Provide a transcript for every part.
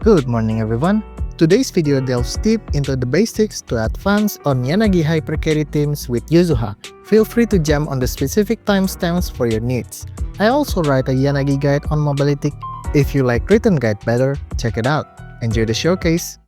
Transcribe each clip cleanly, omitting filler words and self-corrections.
Good morning everyone. Today's video delves deep into the basics to advance on Yanagi Hypercarry teams with Yuzuha. Feel free to jump on the specific timestamps for your needs. I also write a Yanagi guide on mobility. If you like written guide better, check it out. Enjoy the showcase!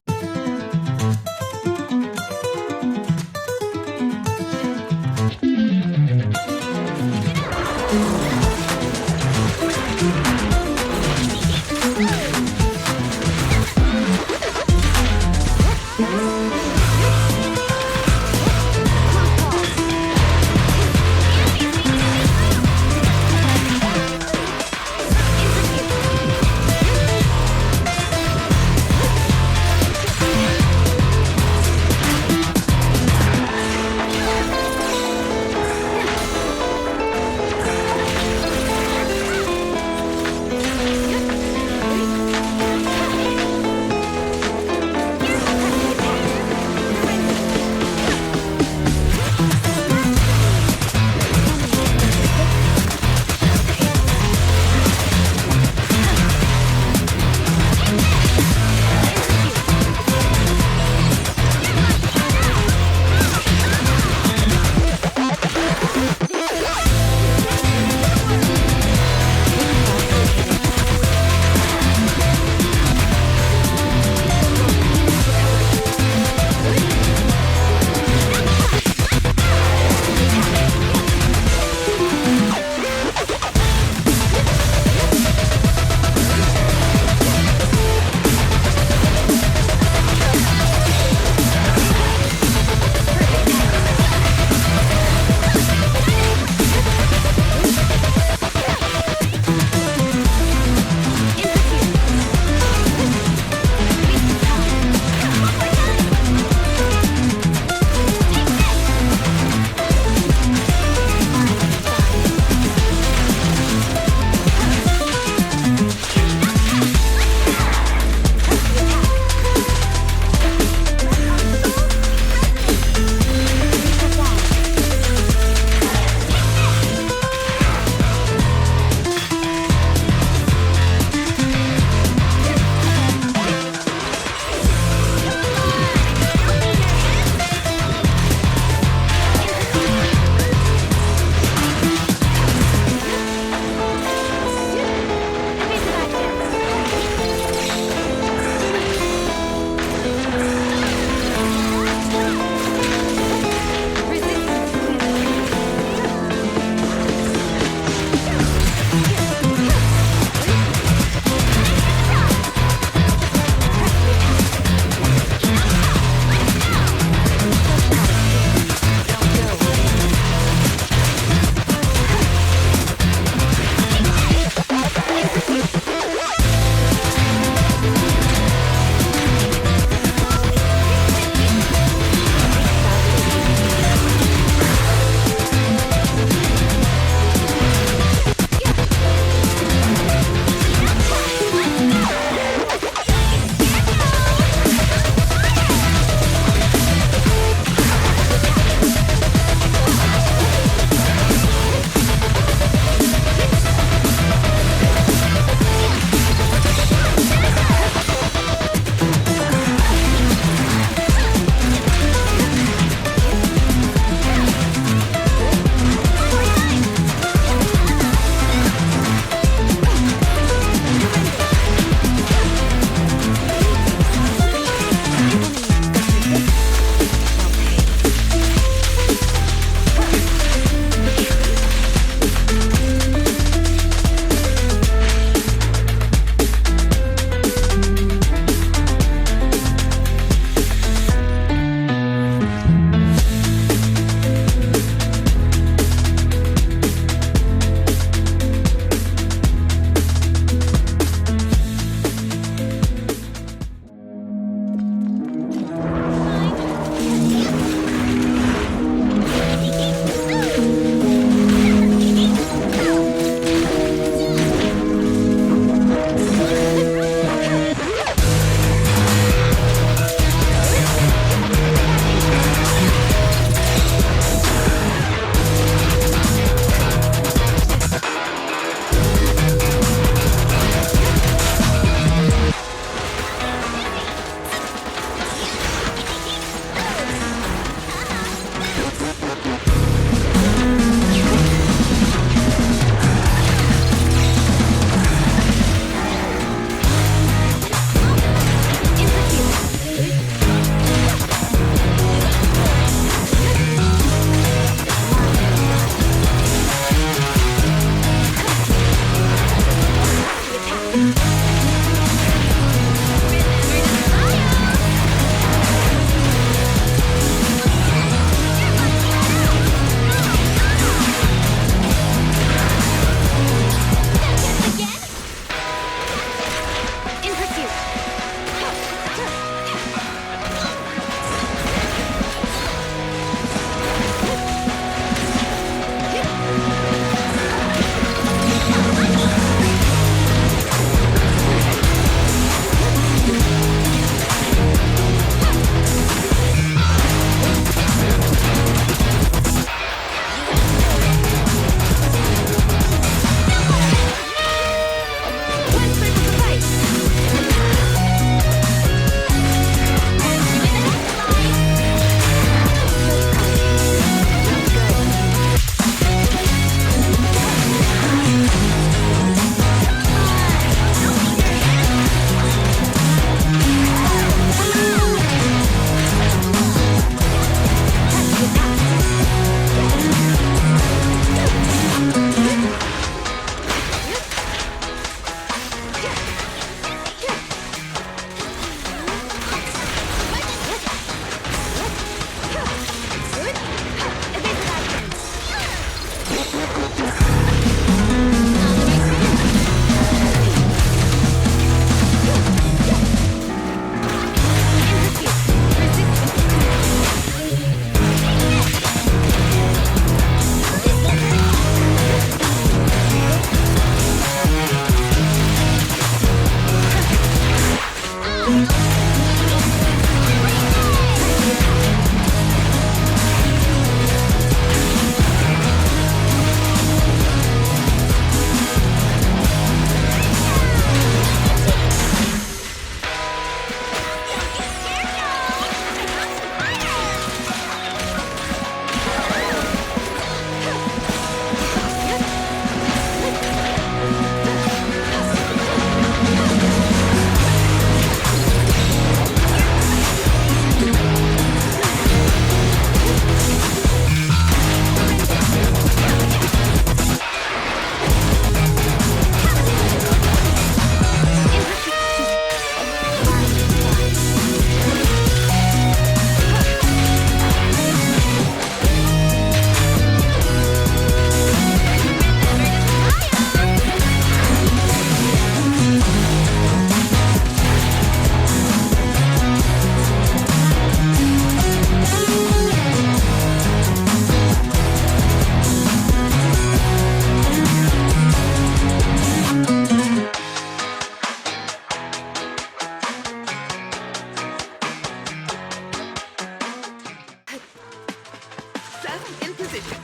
Seth in position.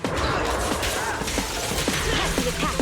The attack.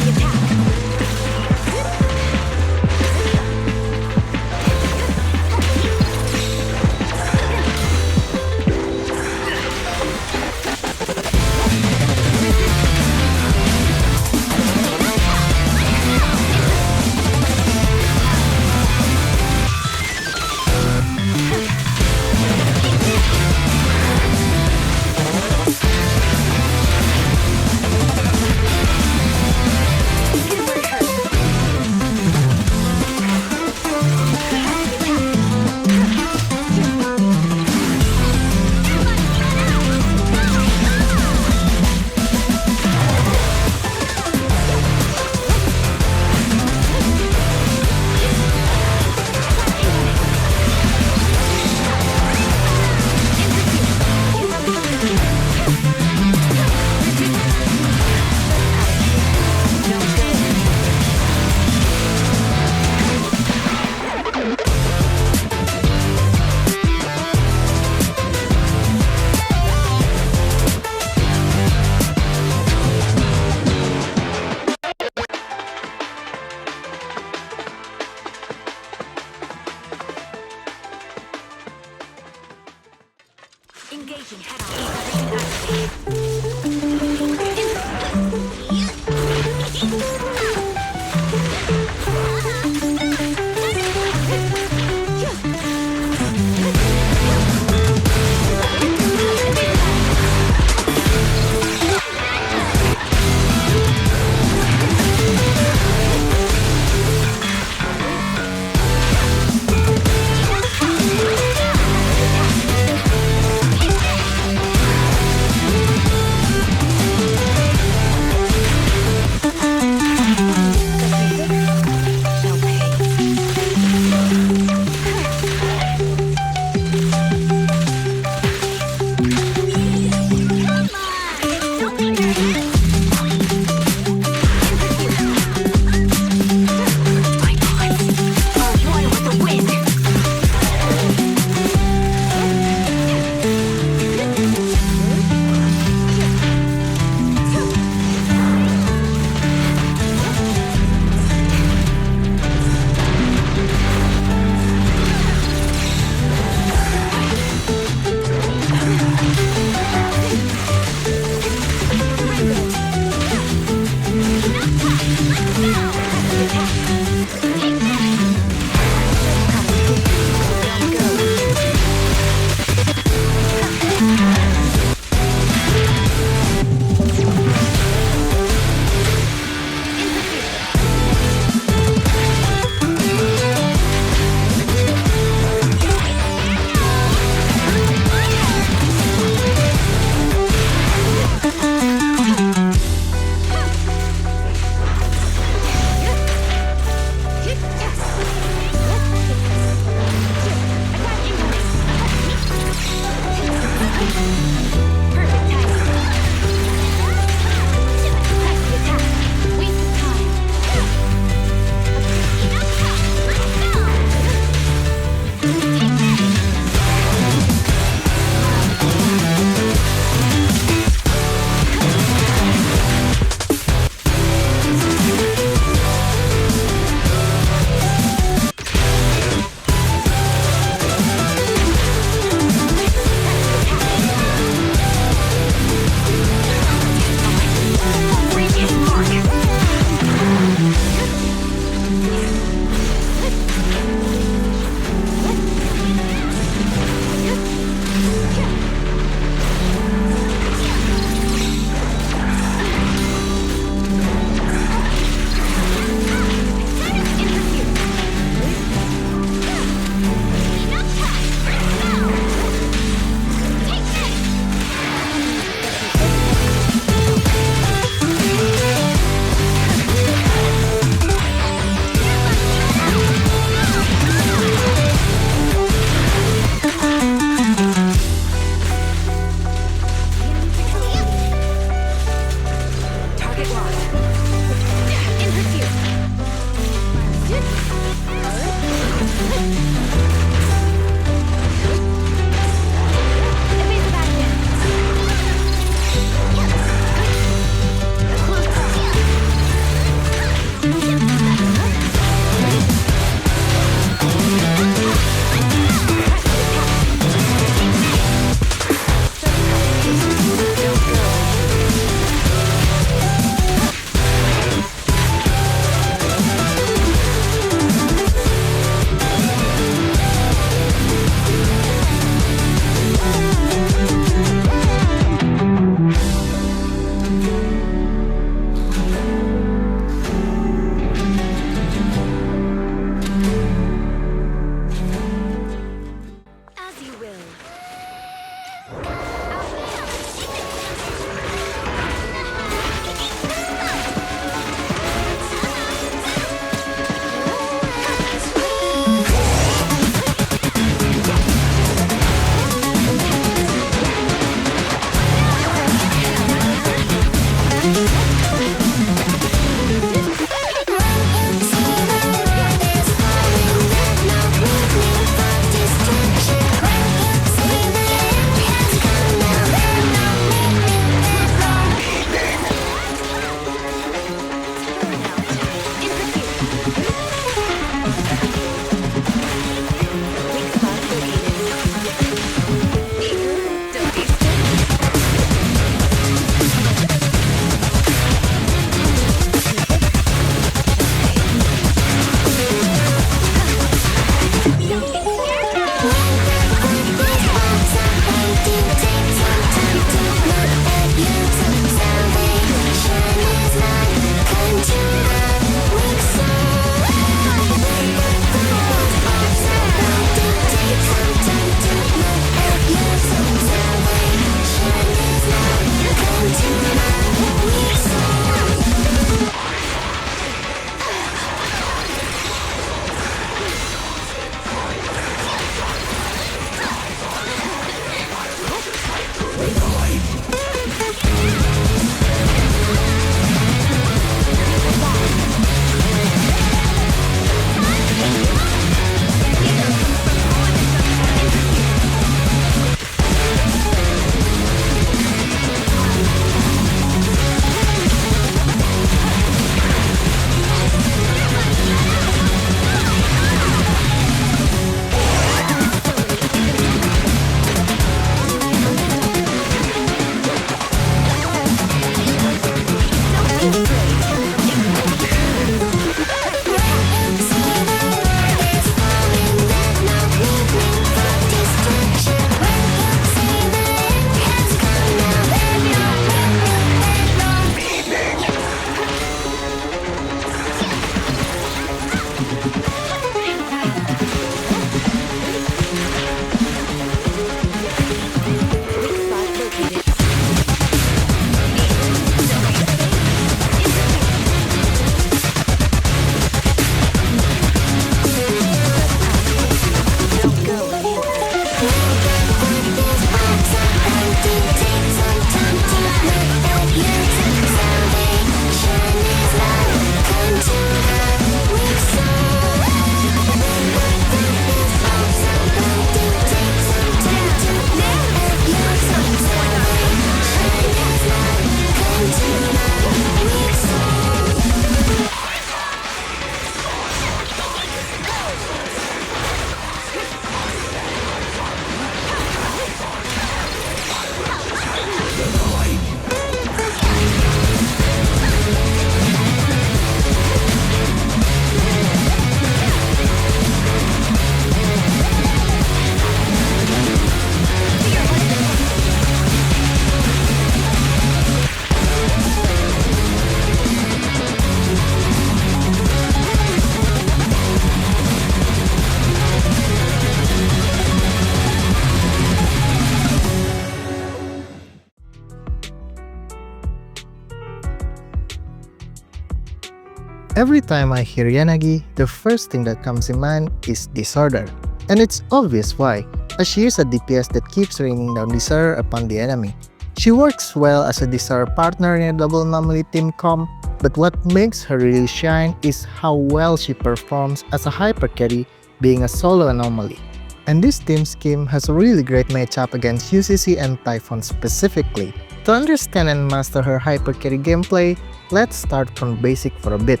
Every time I hear Yanagi, the first thing that comes in mind is disorder. And it's obvious why, as she is a DPS that keeps raining down disorder upon the enemy. She works well as a disorder partner in a double anomaly team comp, but what makes her really shine is how well she performs as a hypercarry, being a solo anomaly. And this team scheme has a really great matchup against UCC and Typhon specifically. To understand and master her hypercarry gameplay, let's start from basic for a bit.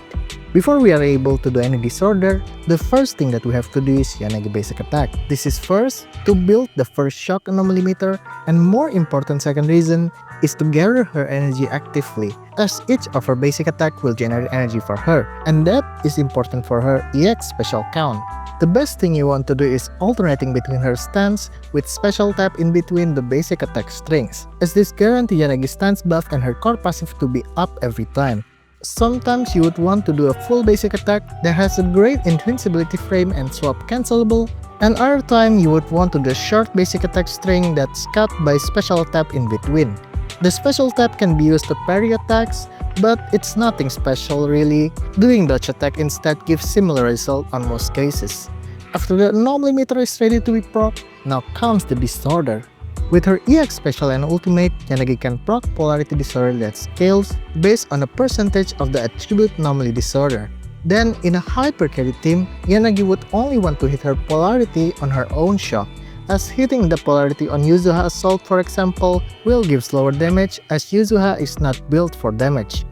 Before we are able to do any disorder, the first thing that we have to do is Yanagi basic attack. This is first, to build the first shock anomaly meter, and more important second reason is to gather her energy actively, as each of her basic attack will generate energy for her, and that is important for her EX special count. The best thing you want to do is alternating between her stance with special tap in between the basic attack strings, as this guarantees Yanagi's stance buff and her core passive to be up every time. Sometimes you would want to do a full basic attack that has a great invincibility frame and swap cancelable, and other time you would want to do a short basic attack string that's cut by special tap in between. The special tap can be used to parry attacks, but it's nothing special really. Doing dodge attack instead gives similar result on most cases. After the anomaly meter is ready to be proc, now comes the disorder. With her EX special and ultimate, Yanagi can proc polarity disorder that scales based on a percentage of the attribute anomaly disorder. Then, in a hypercarry team, Yanagi would only want to hit her polarity on her own shock, as hitting the polarity on Yuzuha Assault for example will give slower damage as Yuzuha is not built for damage.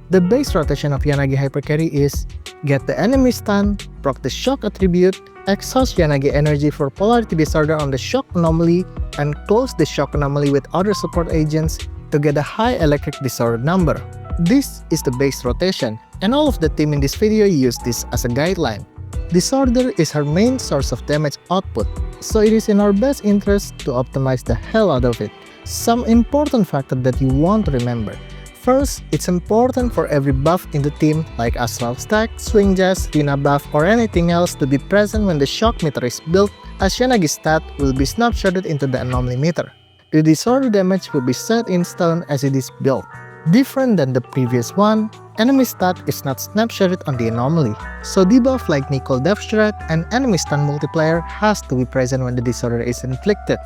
The base rotation of Yanagi hypercarry is get the enemy stun, proc the shock attribute, exhaust Yanagi energy for polarity disorder on the shock anomaly, and close the shock anomaly with other support agents to get a high electric disorder number. This is the base rotation, and all of the team in this video use this as a guideline. Disorder is her main source of damage output, so it is in our best interest to optimize the hell out of it. Some important factors that you want to remember. First, it's important for every buff in the team like Astral Stack, Swing Jazz, Rina buff, or anything else to be present when the shock meter is built, as Yanagi's stat will be snapshotted into the anomaly meter. The disorder damage will be set in stone as it is built. Different than the previous one, enemy stat is not snapshotted on the anomaly, so debuff like Nicole Death Threat and enemy stun multiplier has to be present when the disorder is inflicted.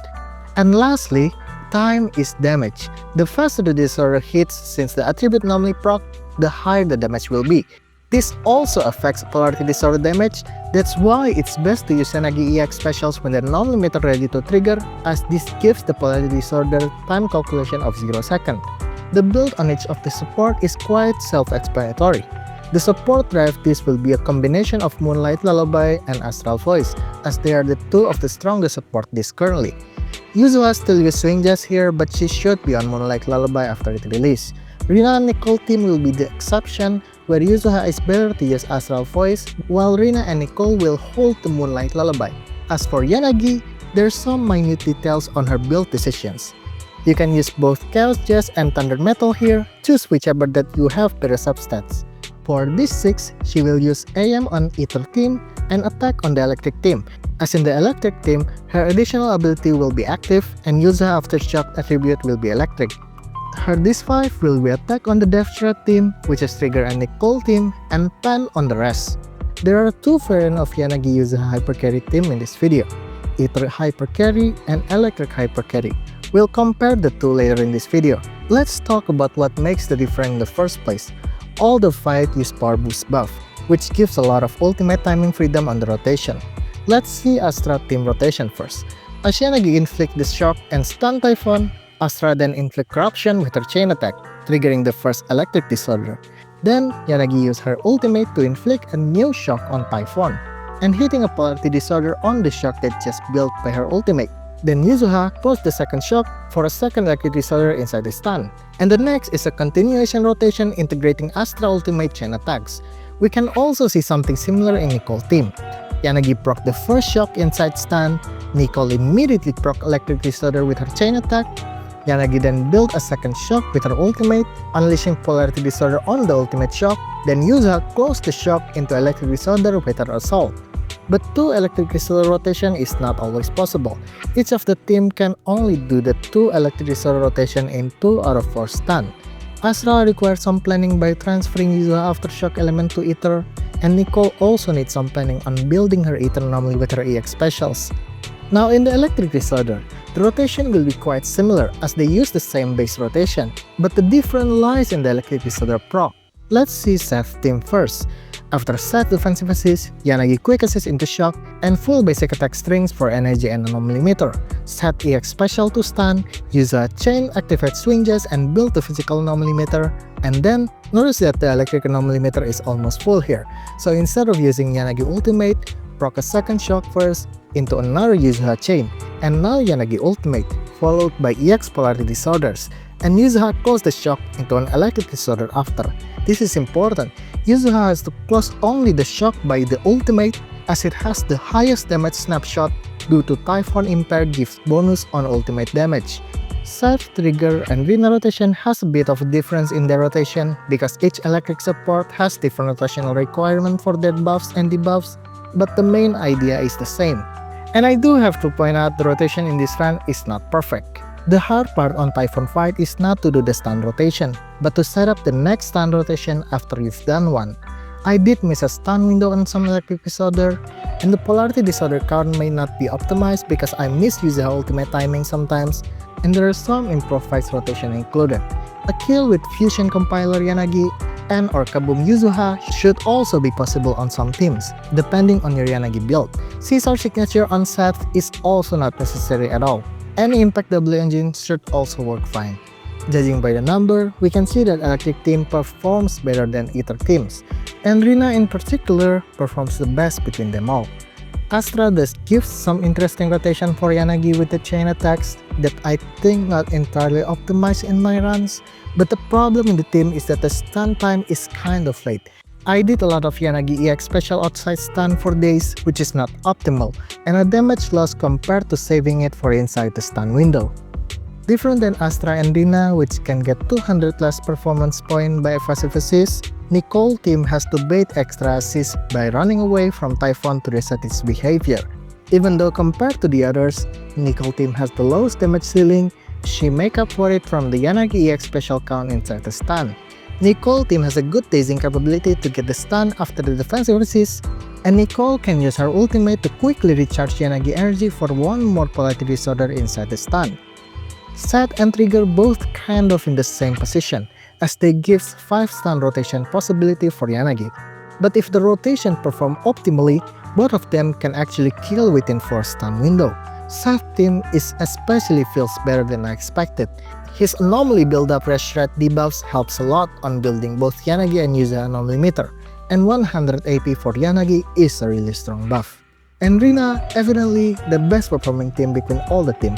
And lastly, time is damage. The faster the disorder hits since the attribute anomaly proc, the higher the damage will be. This also affects polarity disorder damage, that's why it's best to use Yanagi EX specials when the anomaly meter ready to trigger, as this gives the polarity disorder time calculation of 0 seconds. The build on each of the support is quite self-explanatory. The support drive this will be a combination of Moonlight Lullaby and Astral Voice, as they are the two of the strongest support discs currently. Yuzuha still use Swing Jazz here, but she should be on Moonlight Lullaby after its release. Rina and Nicole Team will be the exception, where Yuzuha is better to use Astral Voice, while Rina and Nicole will hold the Moonlight Lullaby. As for Yanagi, there's some minute details on her build decisions. You can use both Chaos Jazz and Thunder Metal here, choose whichever that you have better substats. For this 6, she will use AM on Ether Team and Attack on the Electric Team. As in the Electric Team, her additional ability will be active and Yuzuha Aftershock attribute will be electric. Her this 5 will be Attack on the Death Threat Team, which is Trigger and Nicole Team, and Pan on the rest. There are two variants of Yanagi Yuzuha Hypercarry team in this video, Ether Hypercarry and Electric Hypercarry. We'll compare the two later in this video. Let's talk about what makes the difference in the first place. All the 5 use Power Boost buff, which gives a lot of ultimate timing freedom on the rotation. Let's see Astra Team rotation first. As Yanagi inflict the shock and stun Typhon, Astra then inflict corruption with her chain attack, triggering the first electric disorder. Then Yanagi used her ultimate to inflict a new shock on Typhon, and hitting a polarity disorder on the shock that just built by her ultimate. Then Yuzuha posts the second shock for a second electric disorder inside the stun. And the next is a continuation rotation integrating Astra ultimate chain attacks. We can also see something similar in Nicole Team. Yanagi proc the first shock inside stun, Nicole immediately proc electric disorder with her chain attack. Yanagi then built a second shock with her ultimate, unleashing polarity disorder on the ultimate shock. Then Yuzuha closed the shock into electric disorder with her assault. But 2 electric disorder rotation is not always possible. Each of the team can only do the 2 electric disorder rotation in 2 out of 4 stun. Astra requires some planning by transferring Yuzuha aftershock element to Ether, and Nicole also needs some planning on building her Ether anomaly with her EX specials. Now in the electric disorder, the rotation will be quite similar as they use the same base rotation, but the difference lies in the electric disorder proc. Let's see Seth Team first. After Seth defensive assist, Yanagi quick assist into shock, and full basic attack strings for energy and anomaly meter. Seth EX special to stun, Yuzuha chain, activate swing jazz and build the physical anomaly meter, and then notice that the electric anomaly meter is almost full here. So instead of using Yanagi ultimate, proc a second shock first into another Yuzuha chain, and now Yanagi ultimate, followed by EX polarity disorders, and Yuzuha close the shock into an electric disorder after. This is important. Yuzuha has to close only the shock by the ultimate as it has the highest damage snapshot due to Typhon impair gives bonus on ultimate damage. Seth, Trigger, and Rina rotation has a bit of a difference in their rotation because each electric support has different rotational requirement for their buffs and debuffs, but the main idea is the same. And I do have to point out the rotation in this run is not perfect. The hard part on Typhon fight is not to do the stun rotation, but to set up the next stun rotation after you've done one. I did miss a stun window on some electric disorder, and the polarity disorder card may not be optimized because I miss Yuzuha ultimate timing sometimes, and there is some improvised rotation included. A kill with Fusion Compiler Yanagi and or Kaboom Yuzuha should also be possible on some teams, depending on your Yanagi build. Caesar signature on Seth is also not necessary at all. Any Impact W engine should also work fine. Judging by the number, we can see that Electric Team performs better than Ether teams, and Rina in particular performs the best between them all. Astra does give some interesting rotation for Yanagi with the chain attacks that I think not entirely optimized in my runs, but the problem in the team is that the stun time is kind of late. I did a lot of Yanagi EX special outside stun for days, which is not optimal, and a damage loss compared to saving it for inside the stun window. Different than Astra and Rina, which can get 200 less performance point by evasive assist, Nicole Team has to bait extra assist by running away from Typhon to reset its behavior. Even though compared to the others, Nicole Team has the lowest damage ceiling, she make up for it from the Yanagi EX special count inside the stun. Nicole Team has a good dazing capability to get the stun after the defensive assist, and Nicole can use her ultimate to quickly recharge Yanagi energy for one more polarity disorder inside the stun. Seth and Trigger both kind of in the same position, as they gives 5 stun rotation possibility for Yanagi. But if the rotation perform optimally, both of them can actually kill within 4 stun window. Seth Team is especially feels better than I expected. His anomaly build-up reshred debuffs helps a lot on building both Yanagi and Yuzuha anomaly meter, and 100 AP for Yanagi is a really strong buff. And Rina, evidently the best performing team between all the team,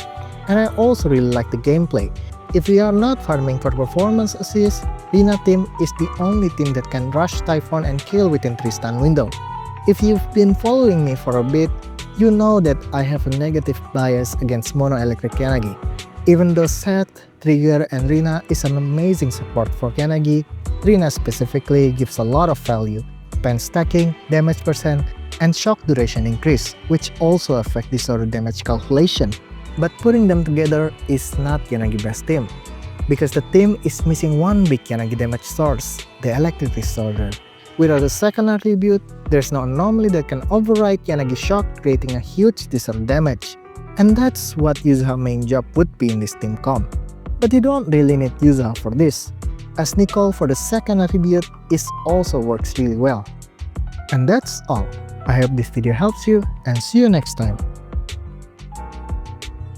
and I also really like the gameplay. If we are not farming for performance assist, Rina Team is the only team that can rush Typhon and kill within 3 stun window. If you've been following me for a bit, you know that I have a negative bias against mono electric Yanagi. Even though Seth, Trigger, and Rina is an amazing support for Yanagi, Rina specifically gives a lot of value, pen stacking, damage percent, and shock duration increase, which also affect disorder damage calculation. But putting them together is not Yanagi best team, because the team is missing one big Yanagi damage source, the electric disorder. Without a second attribute, there's no anomaly that can override Yanagi shock, creating a huge disorder damage. And that's what Yuzuha's main job would be in this team comp. But you don't really need Yuzuha for this, as Nicole for the second attribute also works really well. And that's all. I hope this video helps you, and see you next time.